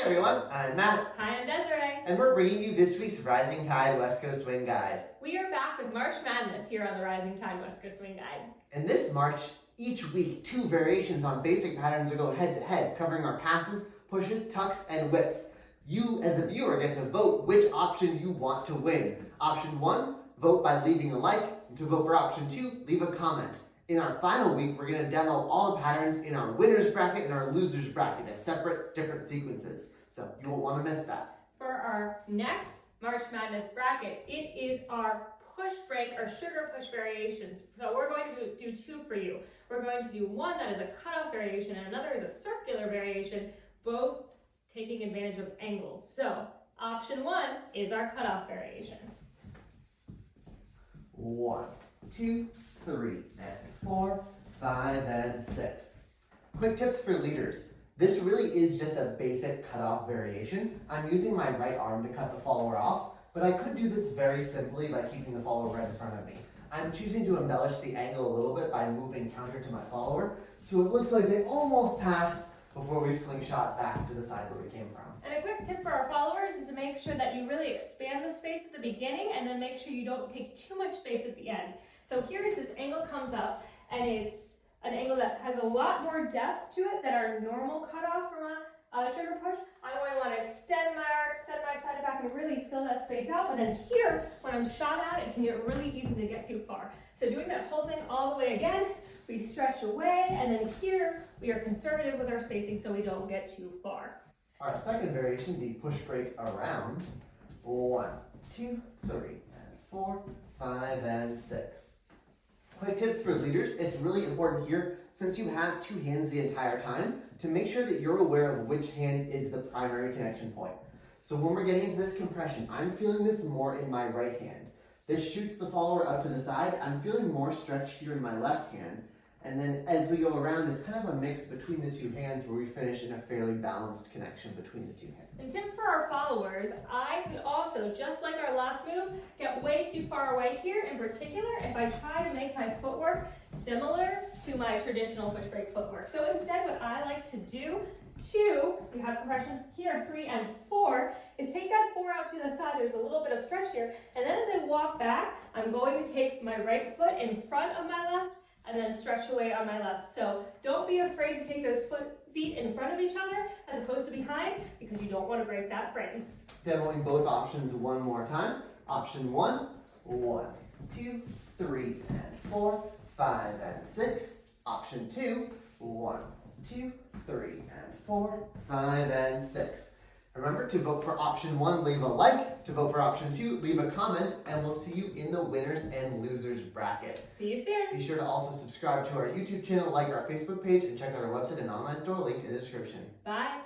everyone, I'm Matt. Hi, I'm Desiree. And we're bringing you this week's Rising Tide West Coast Swing Guide. We are back with March Madness here on the Rising Tide West Coast Swing Guide. In this March, each week, 2 variations on basic patterns will go head-to-head, covering our passes, pushes, tucks, and whips. You, as a viewer, get to vote which option you want to win. Option 1, vote by leaving a like. To vote for option 2, leave a comment. In our final week, we're going to demo all the patterns in our winner's bracket and our loser's bracket as separate, different sequences. So you won't want to miss that. For our next March Madness bracket, it is our push break or sugar push variations. So we're going to do 2 for you. We're going to do one that is a cutoff variation and another is a circular variation, both taking advantage of angles. So option 1 is our cutoff variation. 1, 2, 3, and 4, 5, and 6. Quick tips for leaders. This really is just a basic cutoff variation. I'm using my right arm to cut the follower off, but I could do this very simply by keeping the follower right in front of me. I'm choosing to embellish the angle a little bit by moving counter to my follower, so it looks like they almost pass before we slingshot back to the side where we came from. And a quick tip for our followers is to make sure that you really expand the space at the beginning and then make sure you don't take too much space at the end. So here is this angle comes up, and it's an angle that has a lot more depth to it than our normal cutoff from a sugar push. I'm going to want to extend my arc, extend my side back, and really fill that space out. But then here, when I'm shot out, it can get really easy to get too far. So doing that whole thing all the way again, we stretch away, and then here, we are conservative with our spacing so we don't get too far. Our second variation, the push break around. 1, 2, 3, and 4, 5, and 6. Quick tips for leaders. It's really important here, since you have 2 hands the entire time, to make sure that you're aware of which hand is the primary connection point. So when we're getting into this compression, I'm feeling this more in my right hand. This shoots the follower out to the side. I'm feeling more stretch here in my left hand. And then as we go around, it's kind of a mix between the 2 hands where we finish in a fairly balanced connection between the 2 hands. And tip for our followers, I could also, just like our last move, get way too far away here. In particular, if I try to make my footwork similar to my traditional push break footwork. So instead, what I like to do, 2, we have compression here, 3 and 4, is take that 4 out to the side. There's a little bit of stretch here. And then as I walk back, I'm going to take my right foot in front of my left and then stretch away on my left. So don't be afraid to take those feet in front of each other as opposed to behind, because you don't want to break that frame. Demoing both options one more time. Option 1, 1, 2, 3, and 4, 5, and 6. Option 2, 1, 2, 3, and 4, 5, and 6. Remember, to vote for option 1, leave a like. To vote for option 2, leave a comment, and we'll see you in the winners and losers bracket. See you soon. Be sure to also subscribe to our YouTube channel, like our Facebook page, and check out our website and online store link in the description. Bye.